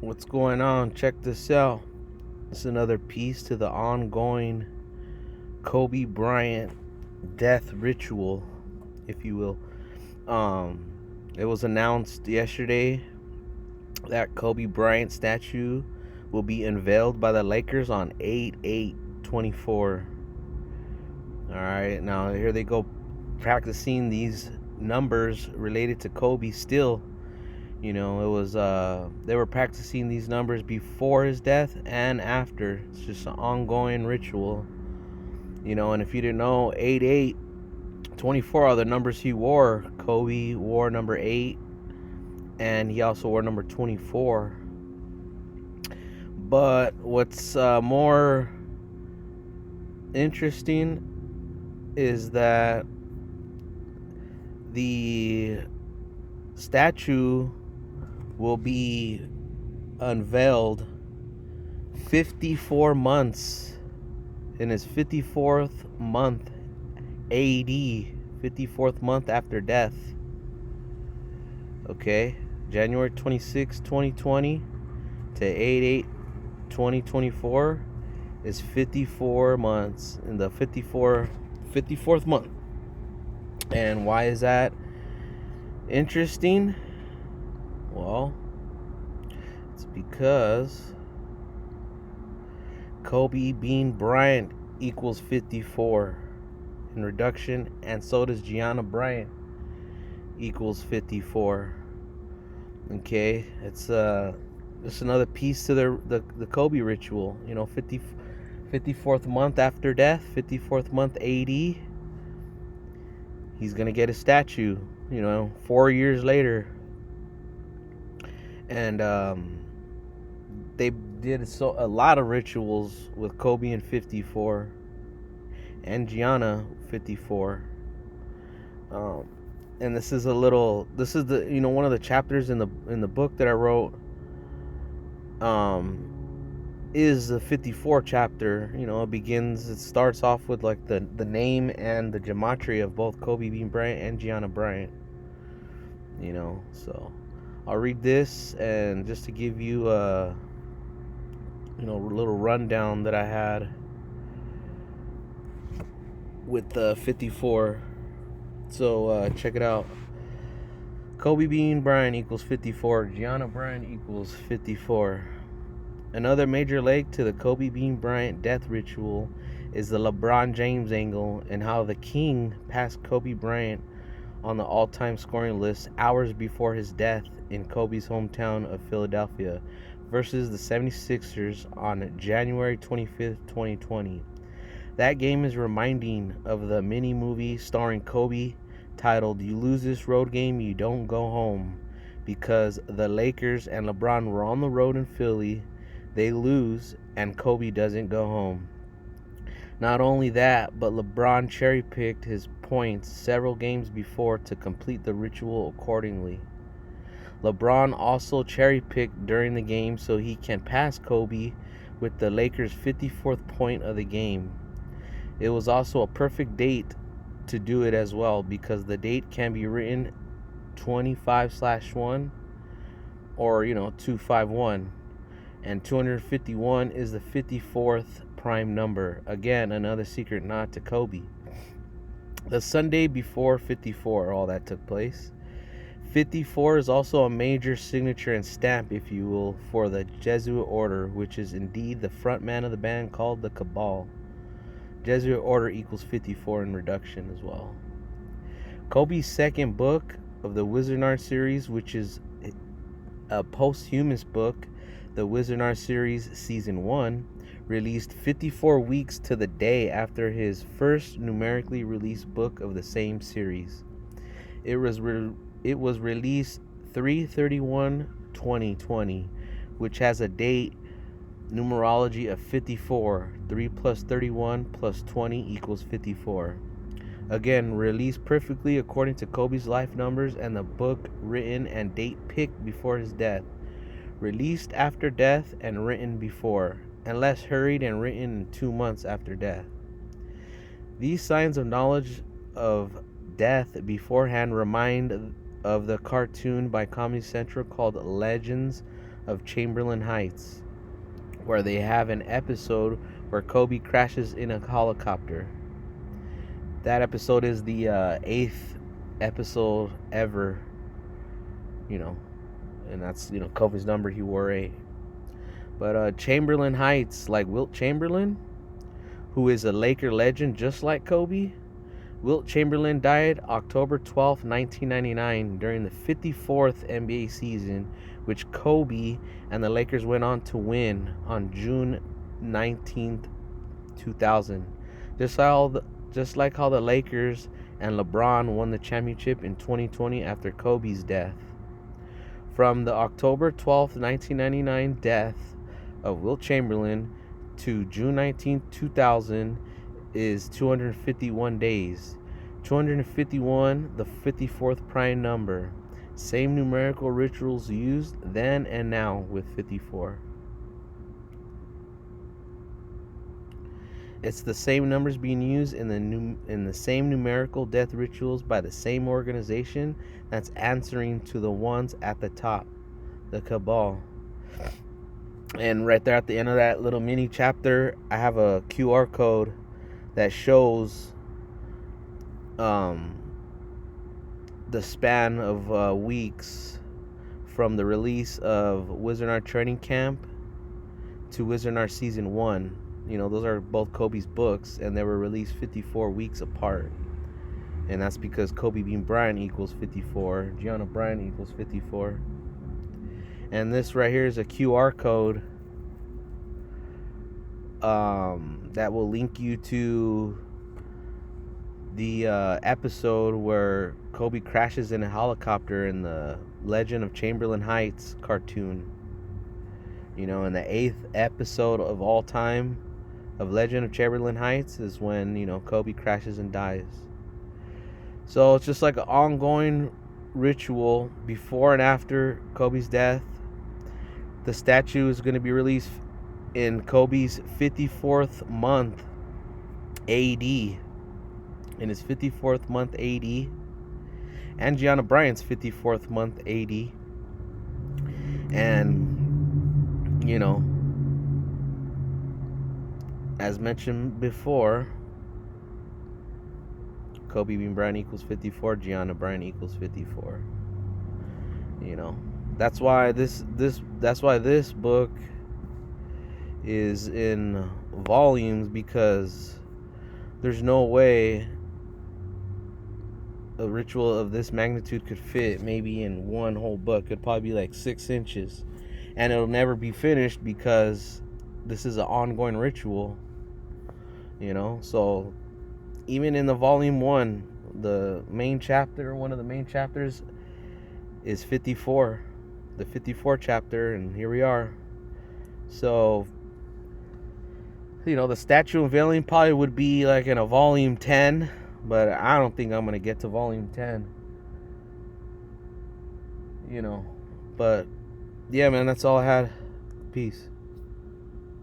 What's going on? Check this out. It's another piece to the ongoing Kobe Bryant death ritual, if you will. Um, it was announced yesterday that Kobe Bryant statue will be unveiled by the Lakers on 8/8/24. All right, now here they go practicing these numbers related to Kobe still. You know, it was they were practicing these numbers before his death and after. It's just an ongoing ritual. You know, and if you didn't know, 8/8/24 are the numbers he wore. Kobe wore number 8 and he also wore number 24. But what's more interesting is that the statue will be unveiled 54 months in his 54th month AD, 54th month after death. Okay, January 26, 2020 to 8/8/2024 is 54 months in the 54th month. And why is that interesting? Well, it's because Kobe Bean Bryant equals 54 in reduction, and so does Gianna Bryant equals 54. Okay, it's just another piece to the Kobe ritual. You know, 54th month after death, 54th month AD. He's gonna get a statue. You know, 4 years later. And they did a lot of rituals with Kobe in 54 and Gianna 54. And this is the one of the chapters in the book that I wrote. Is the 54 chapter. You know, it starts off with like the name and the gematria of both Kobe Bean Bryant and Gianna Bryant. You know, so I'll read this, and just to give you a little rundown that I had with the 54. So check it out. Kobe Bean Bryant equals 54. Gianna Bryant equals 54. Another major leg to the Kobe Bean Bryant death ritual is the LeBron James angle, and how the King passed Kobe Bryant on the all-time scoring list hours before his death in Kobe's hometown of Philadelphia versus the 76ers on January 25th, 2020. That game is reminding of the mini-movie starring Kobe titled "You Lose This Road Game, You Don't Go Home," because the Lakers and LeBron were on the road in Philly. They lose, and Kobe doesn't go home. Not only that, but LeBron cherry-picked his points several games before to complete the ritual accordingly. LeBron also cherry-picked during the game so he can pass Kobe with the Lakers' 54th point of the game. It was also a perfect date to do it as well, because the date can be written 25/1 or 251, and 251 is the 54th prime number. Again, another secret nod to Kobe. The Sunday before 54 all that took place. 54 is also a major signature and stamp, if you will, for the Jesuit order, which is indeed the front man of the band called the Cabal. Jesuit order equals 54 in reduction as well. Kobe's second book of the Wizardnard series, which is a posthumous book, the Wizardnard series Season 1, released 54 weeks to the day after his first numerically released book of the same series. It was released 3/31/2020, which has a date numerology of 54. 3 plus 31 plus 20 equals 54. Again, released perfectly according to Kobe's life numbers and the book written and date picked before his death. Released after death and written before, and less hurried and written in 2 months after death. These signs of knowledge of death beforehand remind of the cartoon by Comedy Central called Legends of Chamberlain Heights, where they have an episode where Kobe crashes in a helicopter. That episode is the 8th episode ever, you know, and that's, Kobe's number. He wore 8. But Chamberlain Heights, like Wilt Chamberlain, who is a Laker legend just like Kobe. Wilt Chamberlain died October 12th, 1999 during the 54th NBA season, which Kobe and the Lakers went on to win on June 19th, 2000. Just like how the Lakers and LeBron won the championship in 2020 after Kobe's death. From the October 12th, 1999 death of Wilt Chamberlain to June 19th, 2000 is 251 days. 251, the 54th prime number. Same numerical rituals used then and now with 54. It's the same numbers being used in the same numerical death rituals by the same organization that's answering to the ones at the top, the Cabal. And right there at the end of that little mini chapter, I have a QR code that shows the span of weeks from the release of Wizardnar Training Camp to Wizardnar Season 1. Those are both Kobe's books, and they were released 54 weeks apart. And that's because Kobe being Bryant equals 54. Gianna Bryant equals 54. And this right here is a QR code that will link you to the episode where Kobe crashes in a helicopter in the Legend of Chamberlain Heights cartoon. In the 8th episode of all time of Legend of Chamberlain Heights is when, Kobe crashes and dies. So it's just like an ongoing ritual before and after Kobe's death. The statue is going to be released in Kobe's 54th month AD. In his 54th month AD. And Gianna Bryant's 54th month AD. And, as mentioned before, Kobe being Bryant equals 54, Gianna Bryant equals 54. That's why this book is in volumes, because there's no way a ritual of this magnitude could fit maybe in one whole book. It'd probably be like 6 inches, and it'll never be finished because this is an ongoing ritual. So even in the volume 1, the main chapter, one of the main chapters is 54, the 54 chapter, and here we are. So the statue unveiling probably would be like in a volume 10, but I don't think I'm going to get to volume 10. But yeah, man, that's all I had. Peace.